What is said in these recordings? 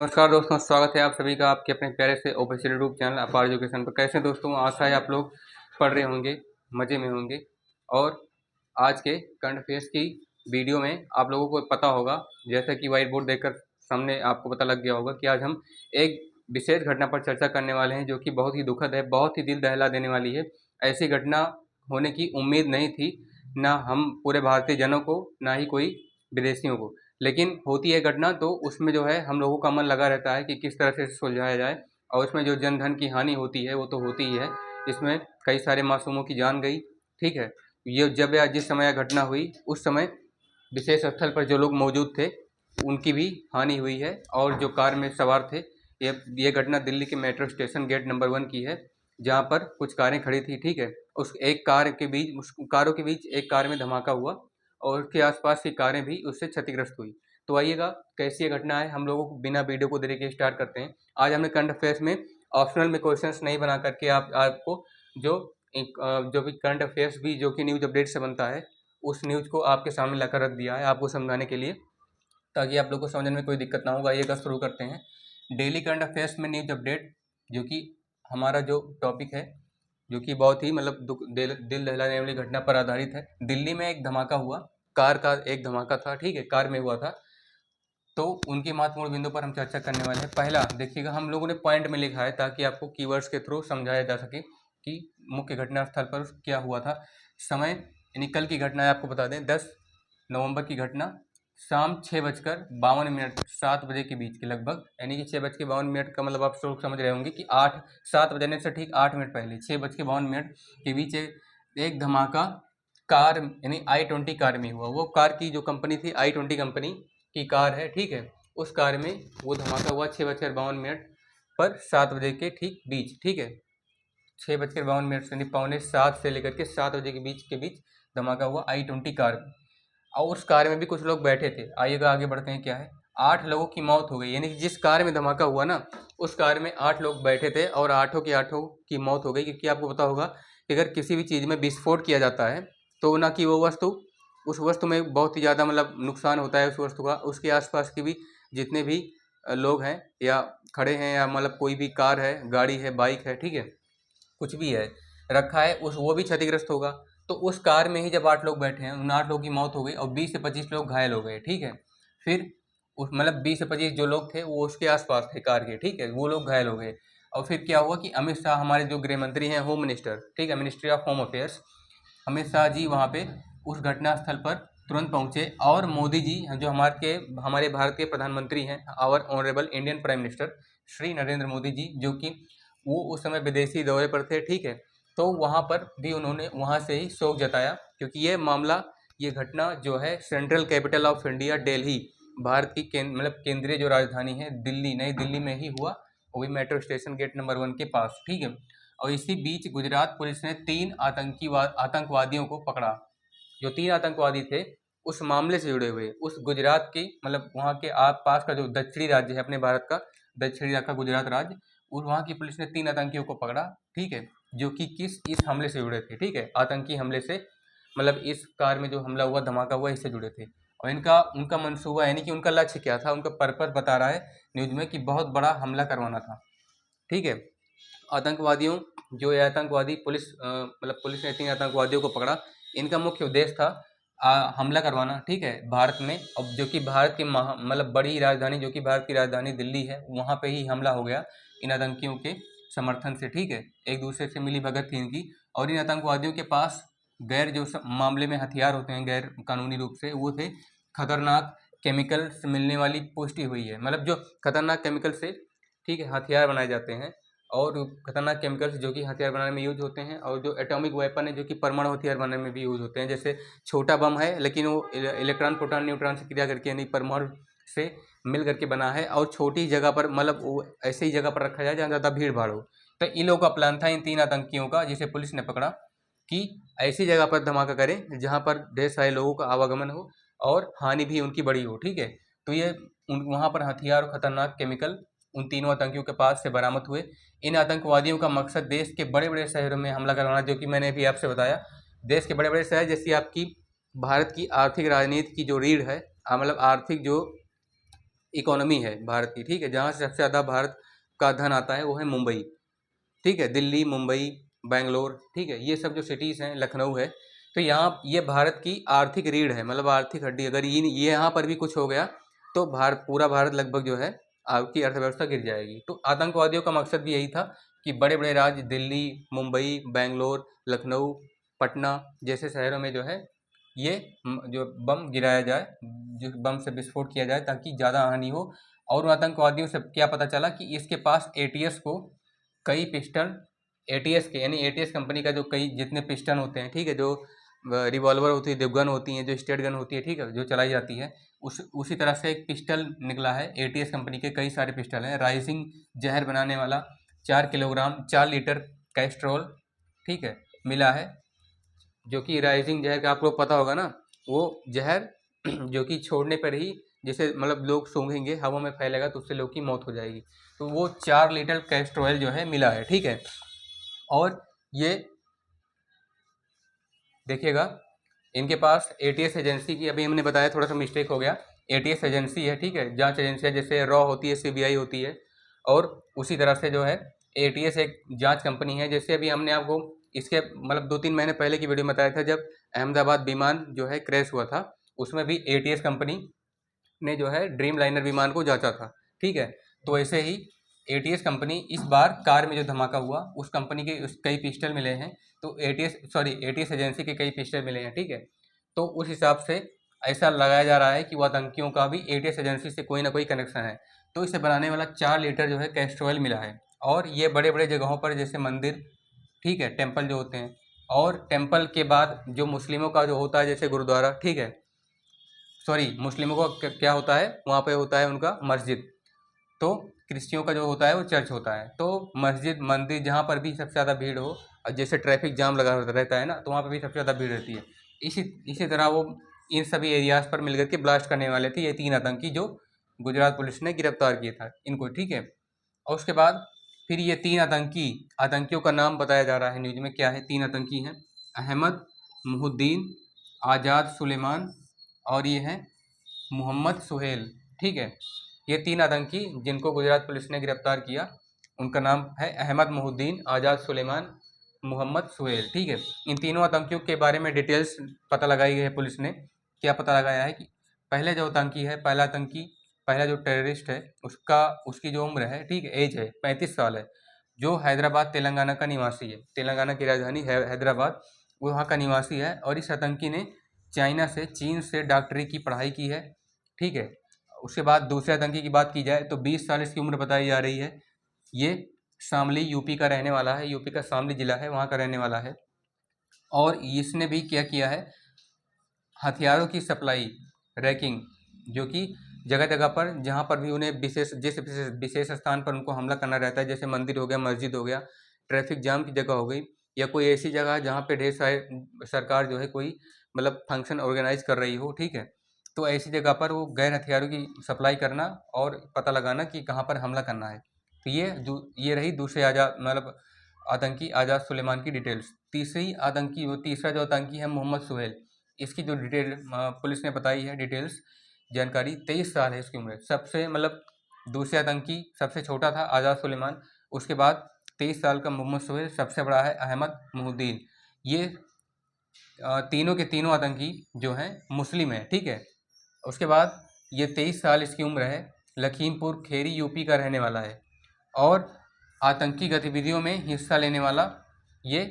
नमस्कार दोस्तों, स्वागत है आप सभी का आपके अपने प्यारे से ऑफिशियल यूट्यूब चैनल अपार एजुकेशन पर। कैसे दोस्तों, आशा है आप लोग पढ़ रहे होंगे, मज़े में होंगे। और आज के करंट अफेयर्स की वीडियो में आप लोगों को पता होगा, जैसा कि व्हाइट बोर्ड देखकर सामने आपको पता लग गया होगा कि आज हम एक विशेष घटना पर चर्चा करने वाले हैं, जो कि बहुत ही दुखद है, बहुत ही दिल दहला देने वाली है। ऐसी घटना होने की उम्मीद नहीं थी, ना हम पूरे भारतीय जनों को, ना ही कोई विदेशियों को। लेकिन होती है घटना, तो उसमें जो है हम लोगों का मन लगा रहता है कि किस तरह से सुलझाया जाए। और उसमें जो जन धन की हानि होती है वो तो होती ही है। इसमें कई सारे मासूमों की जान गई। ठीक है, ये जब या जिस समय यह घटना हुई उस समय विशेष स्थल पर जो लोग मौजूद थे उनकी भी हानि हुई है। और जो कार में सवार थे, ये घटना दिल्ली के मेट्रो स्टेशन गेट नंबर 1 की है, जहाँ पर कुछ कारें खड़ी थी। ठीक है, उस कारों के बीच एक कार में धमाका हुआ और उसके आसपास की कारें भी उससे क्षतिग्रस्त हुई। तो आइएगा, कैसी ये घटना है, हम लोगों को बिना वीडियो को देरी के स्टार्ट करते हैं। आज हमने करंट अफेयर्स में ऑप्शनल में क्वेश्चंस नहीं बना करके आपको जो भी करंट अफेयर्स भी जो कि न्यूज़ अपडेट से बनता है, उस न्यूज़ को आपके सामने लाकर रख दिया है आपको समझाने के लिए, ताकि आप लोग को समझने में कोई दिक्कत ना होगा। आइएगा शुरू करते हैं। डेली करंट अफेयर्स में न्यूज़ अपडेट, जो कि हमारा जो टॉपिक है, जो कि बहुत ही मतलब दिल दहलाने वाली घटना पर आधारित है। दिल्ली में एक धमाका हुआ, कार का एक धमाका था। ठीक है, कार में हुआ था। तो उनके महत्वपूर्ण बिंदु पर हम चर्चा करने वाले हैं। पहला देखिएगा, हम लोगों ने पॉइंट में लिखा है ताकि आपको कीवर्ड्स के थ्रू समझाया जा सके कि मुख्य घटना स्थल पर क्या हुआ था। समय यानी कल की घटना है, आपको बता दें 10 नवंबर की घटना, शाम 6:52, 7 बजे के बीच के लगभग, यानी कि 6:52 का मतलब आप लोग समझ रहे होंगे कि 7 बजने से ठीक 8 मिनट पहले 6:52 के बीच एक धमाका कार यानी i20 कार में हुआ। वो कार की जो कंपनी थी, i20 कंपनी की कार है। ठीक है, उस कार में वो धमाका हुआ 6:52 पर 7 बजे के ठीक बीच। ठीक है, 6:52 यानी पौने 7 से लेकर के 7 बजे के बीच धमाका हुआ i20 कार में। और उस कार में भी कुछ लोग बैठे थे। आइएगा आगे बढ़ते हैं। क्या है, 8 लोगों की मौत हो गई, यानी कि जिस कार में धमाका हुआ ना, उस कार में 8 लोग बैठे थे और 8 की मौत हो गई। क्योंकि आपको पता होगा कि अगर किसी भी चीज़ में विस्फोट किया जाता है तो ना कि वो वस्तु, उस वस्तु में बहुत ही ज़्यादा मतलब नुकसान होता है उस वस्तु का, उसके आसपास की भी जितने भी लोग हैं या खड़े हैं, या मतलब कोई भी कार है, गाड़ी है, बाइक है, ठीक है, कुछ भी है रखा है, उस वो भी क्षतिग्रस्त होगा। तो उस कार में ही जब 8 लोग बैठे हैं, उन 8 लोगों की मौत हो गई और 20 से 25 लोग घायल हो गए। ठीक है, फिर उस मतलब 20 से 25 जो लोग थे वो उसके आसपास थे कार के। ठीक है, वो लोग घायल हो गए। और फिर क्या हुआ कि अमित शाह, हमारे जो गृह मंत्री हैं, होम मिनिस्टर, ठीक है, ministry of home affairs, Amit Shah ji वहाँ पे उस घटना स्थल पर तुरंत पहुँचे। और मोदी जी, जो हमारे भारत के प्रधानमंत्री हैं, our honourable Indian prime minister Shri Narendra Modi ji, जो कि वो उस समय विदेशी दौरे पर थे। ठीक है, तो वहाँ पर भी उन्होंने वहाँ से ही शोक जताया, क्योंकि ये घटना जो है central capital of India Delhi, Bharat की मतलब केंद्रीय जो राजधानी है दिल्ली, नई दिल्ली में ही हुआ, वो भी मेट्रो स्टेशन गेट नंबर 1 के पास। ठीक है, और इसी बीच गुजरात पुलिस ने 3 आतंकवादियों को पकड़ा। जो 3 आतंकवादी थे उस मामले से जुड़े हुए, उस गुजरात की मतलब वहाँ के आस पास का जो दक्षिणी राज्य है अपने भारत का, दक्षिणी का गुजरात राज्य, और वहाँ की पुलिस ने 3 आतंकियों को पकड़ा। ठीक है, जो कि इस हमले से जुड़े थे। ठीक है, आतंकी हमले से, मतलब इस कार में जो हमला हुआ, धमाका हुआ, इससे जुड़े थे। और उनका मंसूबा यानी कि उनका लक्ष्य क्या था, उनका पर्पस बता रहा है न्यूज़ में कि बहुत बड़ा हमला करवाना था। ठीक है, आतंकवादियों जो ये आतंकवादी मतलब पुलिस ने 3 आतंकवादियों को पकड़ा। इनका मुख्य उद्देश्य था हमला करवाना। ठीक है, भारत में, अब जो कि भारत की मतलब बड़ी राजधानी, जो कि भारत की राजधानी दिल्ली है, वहाँ पे ही हमला हो गया इन आतंकियों के समर्थन से। ठीक है, एक दूसरे से मिली भगत थी इनकी। और इन आतंकवादियों के पास मामले में हथियार होते हैं गैर कानूनी रूप से, वो थे खतरनाक केमिकल से मिलने वाली पुष्टि हुई है, मतलब जो खतरनाक केमिकल से, ठीक है, हथियार बनाए जाते हैं। और खतरनाक केमिकल्स जो कि हथियार बनाने में यूज होते हैं, और जो एटॉमिक वेपन है जो कि परमाणु हथियार बनाने में भी यूज होते हैं। जैसे छोटा बम है लेकिन वो इलेक्ट्रॉन प्रोटॉन न्यूट्रॉन से क्रिया करके, यानी परमाणु से मिल करके बना है, और छोटी जगह पर, मतलब वो ऐसे ही जगह पर रखा जाए जहाँ ज़्यादा भीड़ भाड़ हो। तो इन लोगों का प्लान था, इन 3 आतंकियों का, जिसे पुलिस ने पकड़ा, कि ऐसी जगह पर धमाका करें जहाँ पर ढेर सारे लोगों का आवागमन हो और हानि भी उनकी बड़ी हो। ठीक है, तो ये वहाँ पर हथियार और खतरनाक केमिकल उन तीनों आतंकियों के पास से बरामद हुए। इन आतंकवादियों का मकसद देश के बड़े बड़े शहरों में हमला करवाना, जो कि मैंने अभी आपसे बताया। देश के बड़े बड़े शहर, जैसे आपकी भारत की आर्थिक राजनीति की जो रीढ़ है, मतलब आर्थिक जो इकोनॉमी है भारत की, ठीक है, जहाँ से सबसे ज़्यादा भारत का धन आता है वो है मुंबई, ठीक है, दिल्ली, मुंबई, बेंगलोर, ठीक है, ये सब जो सिटीज़ हैं, लखनऊ है, तो यहाँ ये भारत की आर्थिक रीढ़ है, मतलब आर्थिक हड्डी। अगर ये यहाँ पर भी कुछ हो गया तो भारत, पूरा भारत लगभग जो है आपकी अर्थव्यवस्था गिर जाएगी। तो आतंकवादियों का मकसद भी यही था कि बड़े बड़े राज्य दिल्ली, मुंबई, बेंगलोर, लखनऊ, पटना जैसे शहरों में जो है ये जो बम गिराया जाए, जो बम से विस्फोट किया जाए ताकि ज़्यादा हानि हो। और उन आतंकवादियों से क्या पता चला कि इसके पास एटीएस को कई पिस्टल, एटीएस के यानी एटीएस कंपनी का जो कई जितने पिस्टन होते हैं, ठीक है, जो रिवॉल्वर होती है, जो गन होती हैं, जो स्टेट गन होती है, ठीक है, जो चलाई जाती है, उसी तरह से एक पिस्टल निकला है। एटीएस कंपनी के कई सारे पिस्टल हैं। राइजिंग जहर बनाने वाला 4 किलोग्राम 4 लीटर कैस्ट्रोल, ठीक है, मिला है, जो कि राइजिंग जहर का आपको पता होगा ना, वो जहर जो कि छोड़ने पर ही जैसे मतलब लोग सूंघेंगे, हवा में फैलेगा तो उससे लोग की मौत हो जाएगी। तो वो 4 लीटर कैस्टर ऑयल जो है मिला है, ठीक है। और ये देखिएगा, इनके पास एटीएस एजेंसी की, अभी हमने बताया थोड़ा सा मिस्टेक हो गया, एटीएस एजेंसी है, ठीक है, जांच एजेंसी है, जैसे रॉ होती है, सीबीआई होती है, और उसी तरह से जो है एटीएस एक जांच कंपनी है। जैसे अभी हमने आपको इसके मतलब 2-3 महीने पहले की वीडियो में बताया था, जब अहमदाबाद विमान जो है क्रैश हुआ था, उसमें भी एटीएस कंपनी ने जो है ड्रीम लाइनर विमान को जांचा था, ठीक है। तो ऐसे ही एटीएस कंपनी इस बार कार में जो धमाका हुआ उस कंपनी के कई पिस्टल मिले हैं, तो एटीएस एजेंसी के कई पिस्टल मिले हैं, ठीक है। तो उस हिसाब से ऐसा लगाया जा रहा है कि वो आतंकियों का भी एटीएस एजेंसी से कोई ना कोई कनेक्शन है। तो इसे बनाने वाला 4 लीटर जो है कैस्टर ऑयल मिला है। और ये बड़े बड़े जगहों पर जैसे मंदिर, ठीक है, टेम्पल जो होते हैं, और टेम्पल के बाद जो मुस्लिमों का जो होता है जैसे गुरुद्वारा, ठीक है, सॉरी, मुस्लिमों का क्या होता है, वहाँ पे होता है उनका मस्जिद, तो क्रिश्चियों का जो होता है वो चर्च होता है। तो मस्जिद, मंदिर, जहाँ पर भी सबसे ज़्यादा भीड़ हो, और जैसे ट्रैफिक जाम लगा रहता है ना, तो वहाँ पर भी सबसे ज़्यादा भीड़ रहती है। इसी इसी तरह वो इन सभी एरियाज़ पर मिलकर के ब्लास्ट करने वाले थे ये 3 आतंकी, जो गुजरात पुलिस ने गिरफ्तार किया था इनको, ठीक है। और उसके बाद फिर ये 3 आतंकियों का नाम बताया जा रहा है न्यूज़ में, क्या है, 3 आतंकी हैं, अहमद मुहुद्दीन, आज़ाद सुलेमान, और ये हैं मोहम्मद सुहेल, ठीक है। ये 3 आतंकी जिनको गुजरात पुलिस ने गिरफ्तार किया, उनका नाम है अहमद मुहुद्दीन, आज़ाद सुलेमान, मोहम्मद सुहेल, ठीक है। इन तीनों आतंकियों के बारे में डिटेल्स पता लगाई गई है पुलिस ने। क्या पता लगाया है कि पहले जो आतंकी है, पहला आतंकी, पहला जो टेररिस्ट है, उसकी जो उम्र है, ठीक है, एज है 35 साल है, जो हैदराबाद तेलंगाना का निवासी है। तेलंगाना की राजधानी है हैदराबाद, वो वहाँ का निवासी है। और इस आतंकी ने चीन से डॉक्टरी की पढ़ाई की है, ठीक है। उसके बाद दूसरे आतंकी की बात की जाए तो 20 साल इसकी उम्र बताई जा रही है। ये शामली यूपी का रहने वाला है, यूपी का शामली जिला है, वहाँ का रहने वाला है। और इसने भी क्या किया है, हथियारों की सप्लाई, रैकिंग, जो कि जगह जगह पर जहाँ पर भी उन्हें विशेष स्थान पर उनको हमला करना रहता है, जैसे मंदिर हो गया, मस्जिद हो गया, ट्रैफिक जाम की जगह हो गई, या कोई ऐसी जगह जहाँ पे ढेर सारे सरकार जो है कोई मतलब फंक्शन ऑर्गेनाइज कर रही हो, ठीक है, तो ऐसी जगह पर वो गैर हथियारों की सप्लाई करना और पता लगाना कि कहाँ पर हमला करना है। तो ये रही दूसरे आज़ाद मतलब आतंकी आज़ाद सुलेमान की डिटेल्स। तीसरा जो आतंकी है मोहम्मद सुहेल, इसकी जो डिटेल पुलिस ने बताई है, डिटेल्स जानकारी, 23 साल है इसकी उम्र। सबसे मतलब दूसरे आतंकी सबसे छोटा था आज़ाद सुलेमान, उसके बाद 23 साल का मोहम्मद सुहेल, सबसे बड़ा है अहमद मुहुद्दीन। ये तीनों के तीनों आतंकी जो हैं मुस्लिम हैं, ठीक है। उसके बाद ये 23 साल इसकी उम्र है, लखीमपुर खेरी यूपी का रहने वाला है, और आतंकी गतिविधियों में हिस्सा लेने वाला ये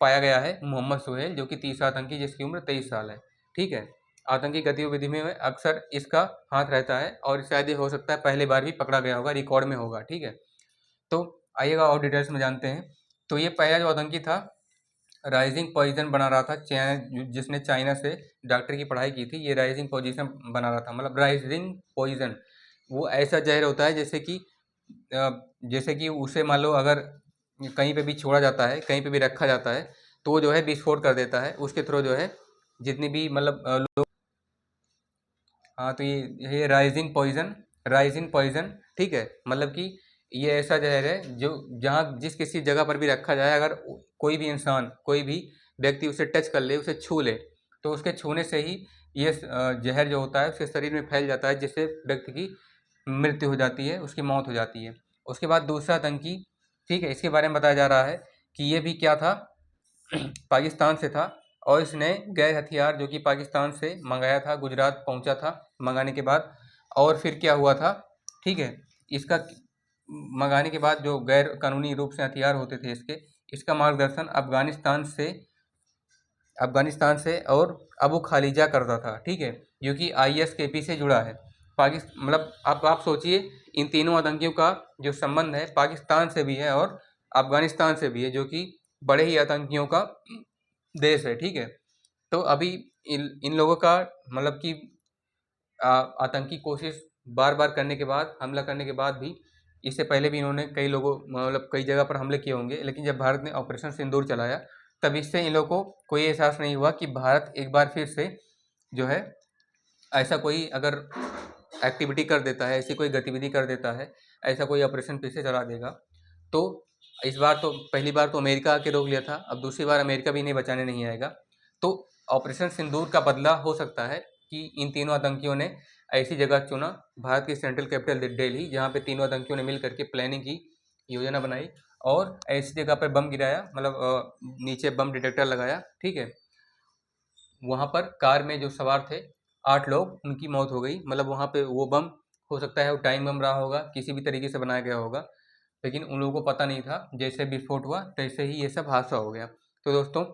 पाया गया है मोहम्मद सुहेल, जो कि तीसरा आतंकी जिसकी उम्र 23 साल है, ठीक है। आतंकी गतिविधि में अक्सर इसका हाथ रहता है, और शायद ये हो सकता है पहली बार भी पकड़ा गया होगा, रिकॉर्ड में होगा, ठीक है। तो आइएगा और डिटेल्स में जानते हैं। तो ये पहला जो आतंकी था, राइजिंग पोजीशन बना रहा था, जिसने चाइना से डॉक्टर की पढ़ाई की थी, ये राइजिंग पोजीशन बना रहा था। मतलब राइजिंग पोजीशन वो ऐसा जहर होता है जैसे कि उसे मान लो अगर कहीं पे भी छोड़ा जाता है, कहीं पे भी रखा जाता है, तो वो जो है विस्फोट कर देता है। उसके थ्रू जो है जितनी भी मतलब लोग, हाँ, तो ये राइजिंग पॉइजन, ठीक है, मतलब कि ये ऐसा जहर है जो जहाँ जिस किसी जगह पर भी रखा जाए, अगर कोई भी इंसान, कोई भी व्यक्ति उसे टच कर ले, उसे छू ले, तो उसके छूने से ही ये जहर जो होता है उसके शरीर में फैल जाता है, जिससे व्यक्ति की मृत्यु हो जाती है, उसकी मौत हो जाती है। उसके बाद दूसरा आतंकी, ठीक है, इसके बारे में बताया जा रहा है कि ये भी क्या था, पाकिस्तान से था और इसने गैर हथियार जो कि पाकिस्तान से मंगाया था, गुजरात पहुंचा था मंगाने के बाद। और फिर क्या हुआ था, ठीक है, इसका मंगाने के बाद जो गैर कानूनी रूप से हथियार होते थे इसका मार्गदर्शन अफगानिस्तान से और अबू खालिजा करता था, ठीक है, जो कि ISKP से जुड़ा है। पाकिस्तान मतलब अब आप सोचिए, इन तीनों आतंकियों का जो संबंध है पाकिस्तान से भी है और अफगानिस्तान से भी है, जो कि बड़े ही आतंकियों का देश है, ठीक है। तो अभी इन लोगों का मतलब कि आतंकी कोशिश बार बार करने के बाद, हमला करने के बाद भी, इससे पहले भी इन्होंने कई लोगों मतलब कई जगह पर हमले किए होंगे, लेकिन जब भारत ने ऑपरेशन सिंदूर चलाया तब इससे इन लोगों को कोई एहसास नहीं हुआ कि भारत एक बार फिर से जो है ऐसा कोई अगर एक्टिविटी कर देता है, ऐसी कोई गतिविधि कर देता है, ऐसा कोई ऑपरेशन फिर से चला देगा। तो इस बार तो पहली बार तो अमेरिका आके रोक लिया था, अब दूसरी बार अमेरिका भी इन्हें बचाने नहीं आएगा। तो ऑपरेशन सिंदूर का बदला हो सकता है कि इन तीनों आतंकियों ने ऐसी जगह चुना, भारत की सेंट्रल कैपिटल दिल्ली, जहाँ पे तीनों आतंकियों ने मिल करके प्लानिंग की, योजना बनाई और ऐसी जगह पर बम गिराया, मतलब नीचे बम डिटेक्टर लगाया, ठीक है। वहाँ पर कार में जो सवार थे 8 लोग, उनकी मौत हो गई। मतलब वहाँ पे वो बम हो सकता है वो टाइम बम रहा होगा, किसी भी तरीके से बनाया गया होगा, लेकिन उन लोगों को पता नहीं था, जैसे विस्फोट हुआ तैसे ही ये सब हादसा हो गया। तो दोस्तों,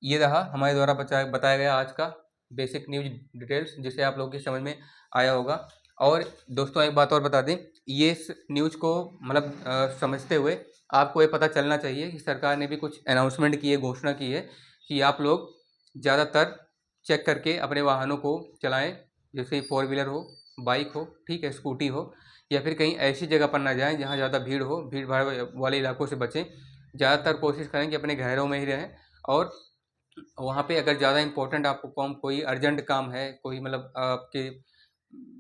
ये रहा हमारे द्वारा बताया गया आज का बेसिक न्यूज डिटेल्स, जिसे आप लोगों की समझ में आया होगा। और दोस्तों एक बात और बता दें, ये न्यूज को मतलब समझते हुए आपको ये पता चलना चाहिए कि सरकार ने भी कुछ अनाउंसमेंट की है, घोषणा की है कि आप लोग ज़्यादातर चेक करके अपने वाहनों को चलाएं, जैसे 4 व्हीलर हो, बाइक हो, ठीक है, स्कूटी हो, या फिर कहीं ऐसी जगह पर ना जाएं जहां ज़्यादा भीड़ हो, भीड़ भाड़ वाले इलाकों से बचें। ज़्यादातर कोशिश करें कि अपने घरों में ही रहें, और वहाँ पे अगर ज़्यादा इम्पोर्टेंट आपको कोई अर्जेंट काम है, कोई मतलब आपके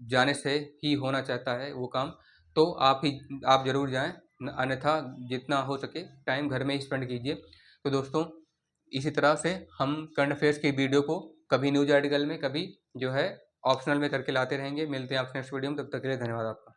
जाने से ही होना चाहता है वो काम, तो आप ज़रूर जाएं, अन्यथा जितना हो सके टाइम घर में ही स्पेंड कीजिए। तो दोस्तों, इसी तरह से हम करंट अफेयर्स की वीडियो को कभी न्यूज आर्टिकल में, कभी जो है ऑप्शनल में करके लाते रहेंगे। मिलते हैं आपसे नेक्स्ट वीडियो में, तब तक के लिए धन्यवाद आपका।